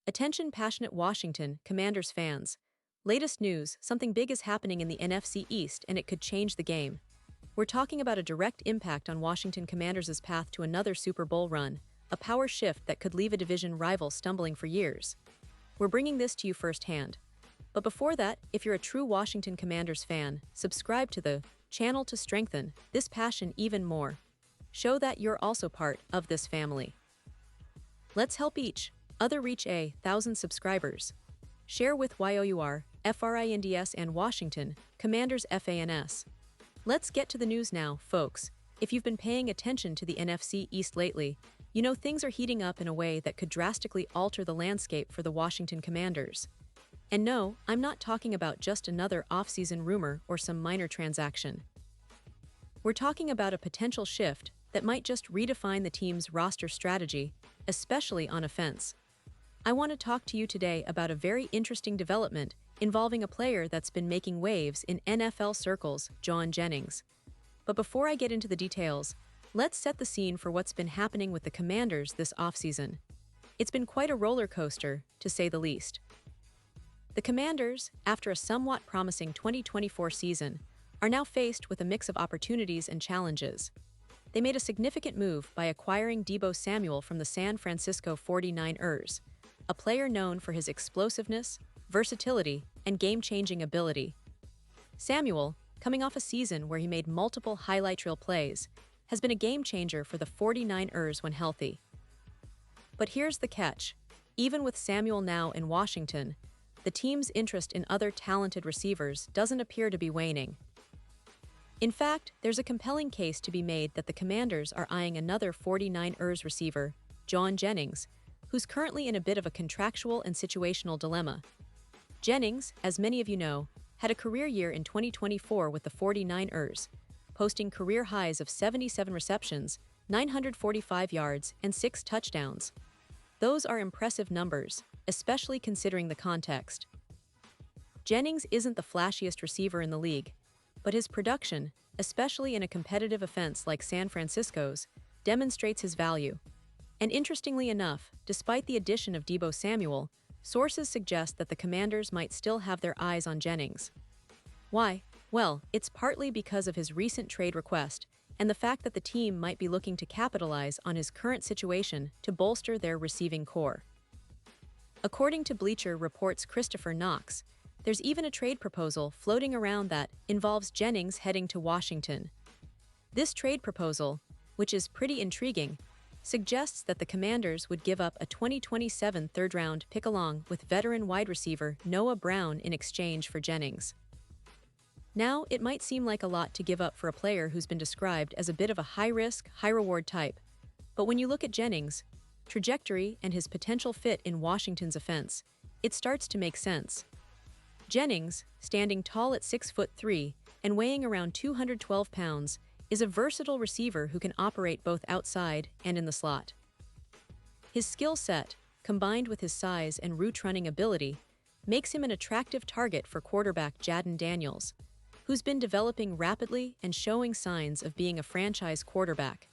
Attention passionate Washington Commanders fans. Latest news, something big is happening in the NFC East and it could change the game. We're talking about a direct impact on Washington Commanders' path to another Super Bowl run, a power shift that could leave a division rival stumbling for years. We're bringing this to you firsthand. But before that, if you're a true Washington Commanders fan, subscribe to the channel to strengthen this passion even more. Show that you're also part of this family. Let's help each other reach 1,000 subscribers. Share with YOUR, FRINDS and Washington Commanders FANS. Let's get to the news now, folks. If you've been paying attention to the NFC East lately, you know things are heating up in a way that could drastically alter the landscape for the Washington Commanders. And no, I'm not talking about just another off-season rumor or some minor transaction. We're talking about a potential shift that might just redefine the team's roster strategy, especially on offense. I want to talk to you today about a very interesting development involving a player that's been making waves in NFL circles, Jennings. But before I get into the details, let's set the scene for what's been happening with the Commanders this offseason. It's been quite a roller coaster, to say the least. The Commanders, after a somewhat promising 2024 season, are now faced with a mix of opportunities and challenges. They made a significant move by acquiring Deebo Samuel from the San Francisco 49ers, a player known for his explosiveness, versatility, and game-changing ability. Samuel, coming off a season where he made multiple highlight reel plays, has been a game-changer for the 49ers when healthy. But here's the catch. Even with Samuel now in Washington, the team's interest in other talented receivers doesn't appear to be waning. In fact, there's a compelling case to be made that the Commanders are eyeing another 49ers receiver, Jennings, who's currently in a bit of a contractual and situational dilemma. Jennings, as many of you know, had a career year in 2024 with the 49ers, posting career highs of 77 receptions, 945 yards, and 6 touchdowns. Those are impressive numbers, especially considering the context. Jennings isn't the flashiest receiver in the league, but his production, especially in a competitive offense like San Francisco's, demonstrates his value. And interestingly enough, despite the addition of Deebo Samuel, sources suggest that the Commanders might still have their eyes on Jennings. Why? Well, it's partly because of his recent trade request and the fact that the team might be looking to capitalize on his current situation to bolster their receiving core. According to Bleacher Report's Christopher Knox, there's even a trade proposal floating around that involves Jennings heading to Washington. This trade proposal, which is pretty intriguing, suggests that the Commanders would give up a 2027 third-round pick along with veteran wide receiver Noah Brown in exchange for Jennings. Now, it might seem like a lot to give up for a player who's been described as a bit of a high-risk, high-reward type, but when you look at Jennings' trajectory and his potential fit in Washington's offense, it starts to make sense. Jennings, standing tall at 6'3" and weighing around 212 pounds, is a versatile receiver who can operate both outside and in the slot. His skill set, combined with his size and route-running ability, makes him an attractive target for quarterback Jayden Daniels, who's been developing rapidly and showing signs of being a franchise quarterback.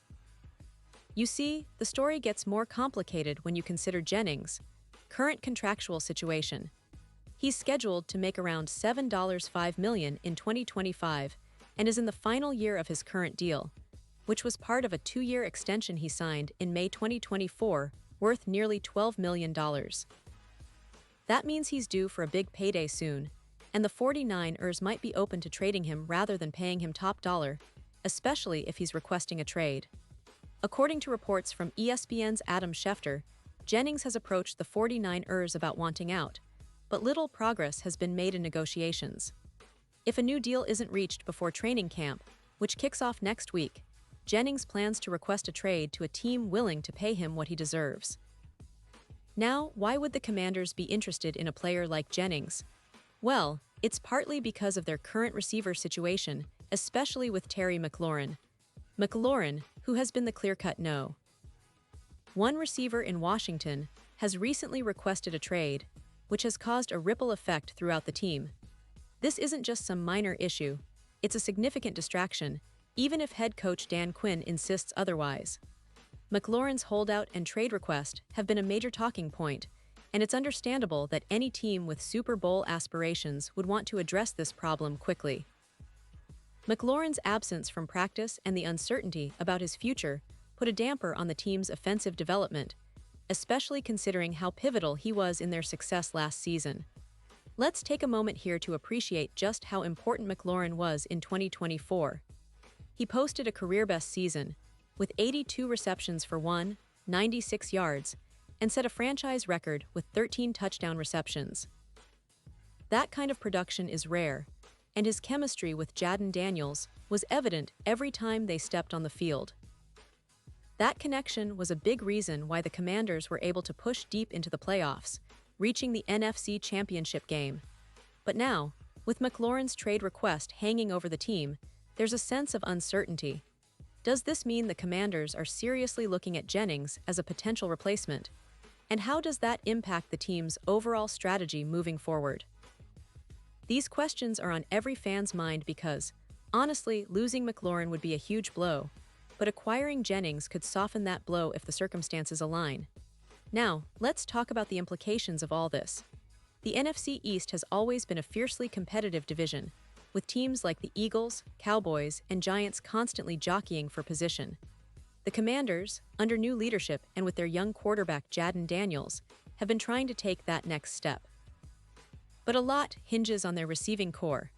You see, the story gets more complicated when you consider Jennings' current contractual situation. He's scheduled to make around $7.5 million in 2025 and is in the final year of his current deal, which was part of a 2-year extension he signed in May 2024 worth nearly $12 million. That means he's due for a big payday soon, and the 49ers might be open to trading him rather than paying him top dollar, especially if he's requesting a trade. According to reports from ESPN's Adam Schefter, Jennings has approached the 49ers about wanting out, but little progress has been made in negotiations. If a new deal isn't reached before training camp, which kicks off next week, Jennings plans to request a trade to a team willing to pay him what he deserves. Now, why would the Commanders be interested in a player like Jennings? Well, it's partly because of their current receiver situation, especially with Terry McLaurin. McLaurin, who has been the clear-cut no. One receiver in Washington has recently requested a trade, which has caused a ripple effect throughout the team. This isn't just some minor issue, it's a significant distraction, even if head coach Dan Quinn insists otherwise. McLaurin's holdout and trade request have been a major talking point, and it's understandable that any team with Super Bowl aspirations would want to address this problem quickly. McLaurin's absence from practice and the uncertainty about his future put a damper on the team's offensive development, especially considering how pivotal he was in their success last season. Let's take a moment here to appreciate just how important McLaurin was in 2024. He posted a career-best season, with 82 receptions for 196 yards, and set a franchise record with 13 touchdown receptions. That kind of production is rare, and his chemistry with Jauan Daniels was evident every time they stepped on the field. That connection was a big reason why the Commanders were able to push deep into the playoffs, reaching the NFC Championship game. But now, with McLaurin's trade request hanging over the team, there's a sense of uncertainty. Does this mean the Commanders are seriously looking at Jennings as a potential replacement? And how does that impact the team's overall strategy moving forward? These questions are on every fan's mind because, honestly, losing McLaurin would be a huge blow, but acquiring Jennings could soften that blow if the circumstances align. Now, let's talk about the implications of all this. The NFC East has always been a fiercely competitive division, with teams like the Eagles, Cowboys, and Giants constantly jockeying for position. The Commanders, under new leadership and with their young quarterback Jauan Daniels, have been trying to take that next step. But a lot hinges on their receiving core.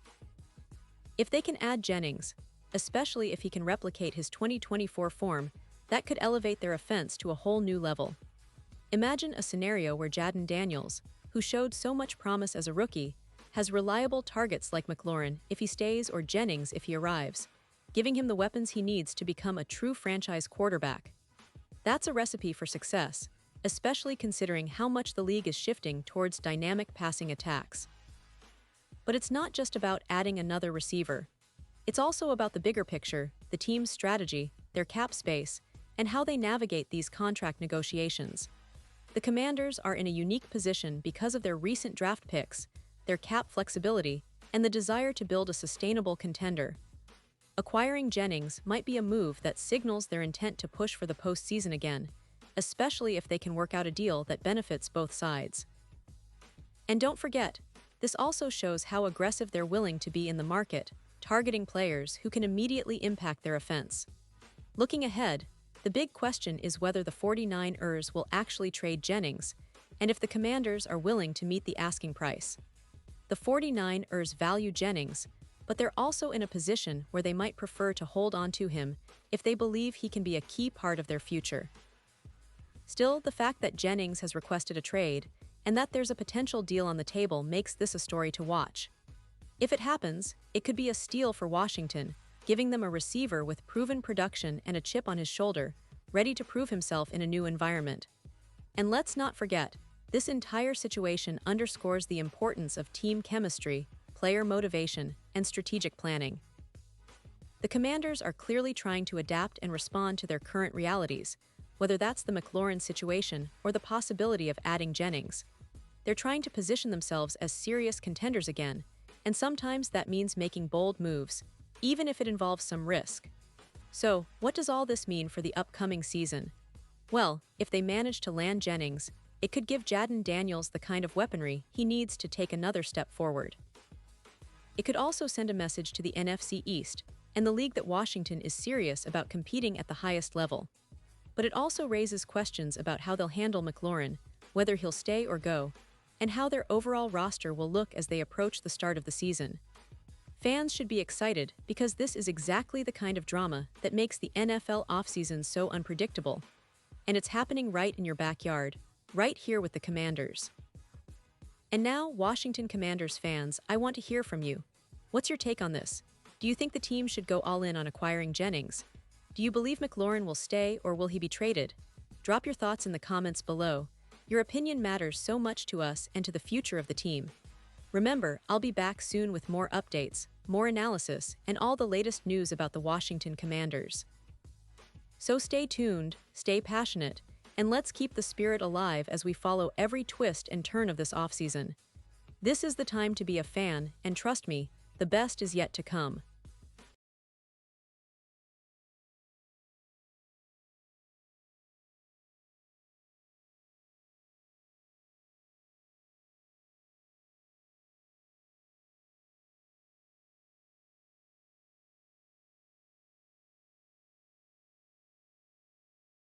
If they can add Jennings, especially if he can replicate his 2024 form, that could elevate their offense to a whole new level. Imagine a scenario where Jauan Daniels, who showed so much promise as a rookie, has reliable targets like McLaurin if he stays or Jennings if he arrives, giving him the weapons he needs to become a true franchise quarterback. That's a recipe for success, especially considering how much the league is shifting towards dynamic passing attacks. But it's not just about adding another receiver. It's also about the bigger picture, the team's strategy, their cap space, and how they navigate these contract negotiations. The Commanders are in a unique position because of their recent draft picks, their cap flexibility, and the desire to build a sustainable contender. Acquiring Jennings might be a move that signals their intent to push for the postseason again, especially if they can work out a deal that benefits both sides. And don't forget, this also shows how aggressive they're willing to be in the market, targeting players who can immediately impact their offense. Looking ahead, the big question is whether the 49ers will actually trade Jennings, and if the Commanders are willing to meet the asking price. The 49ers value Jennings, but they're also in a position where they might prefer to hold on to him if they believe he can be a key part of their future. Still, the fact that Jennings has requested a trade and that there's a potential deal on the table makes this a story to watch. If it happens, it could be a steal for Washington, giving them a receiver with proven production and a chip on his shoulder, ready to prove himself in a new environment. And let's not forget, this entire situation underscores the importance of team chemistry, player motivation, and strategic planning. The Commanders are clearly trying to adapt and respond to their current realities, whether that's the McLaurin situation or the possibility of adding Jennings. They're trying to position themselves as serious contenders again, and sometimes that means making bold moves, even if it involves some risk. So, what does all this mean for the upcoming season? Well, if they manage to land Jennings, it could give Jauan Daniels the kind of weaponry he needs to take another step forward. It could also send a message to the NFC East and the league that Washington is serious about competing at the highest level. But it also raises questions about how they'll handle McLaurin, whether he'll stay or go, and how their overall roster will look as they approach the start of the season. Fans should be excited because this is exactly the kind of drama that makes the NFL offseason so unpredictable. And it's happening right in your backyard, right here with the Commanders. And now, Washington Commanders fans, I want to hear from you. What's your take on this? Do you think the team should go all in on acquiring Jennings? Do you believe McLaurin will stay or will he be traded? Drop your thoughts in the comments below. Your opinion matters so much to us and to the future of the team. Remember, I'll be back soon with more updates, more analysis, and all the latest news about the Washington Commanders. So stay tuned, stay passionate, and let's keep the spirit alive as we follow every twist and turn of this offseason. This is the time to be a fan, and trust me, the best is yet to come.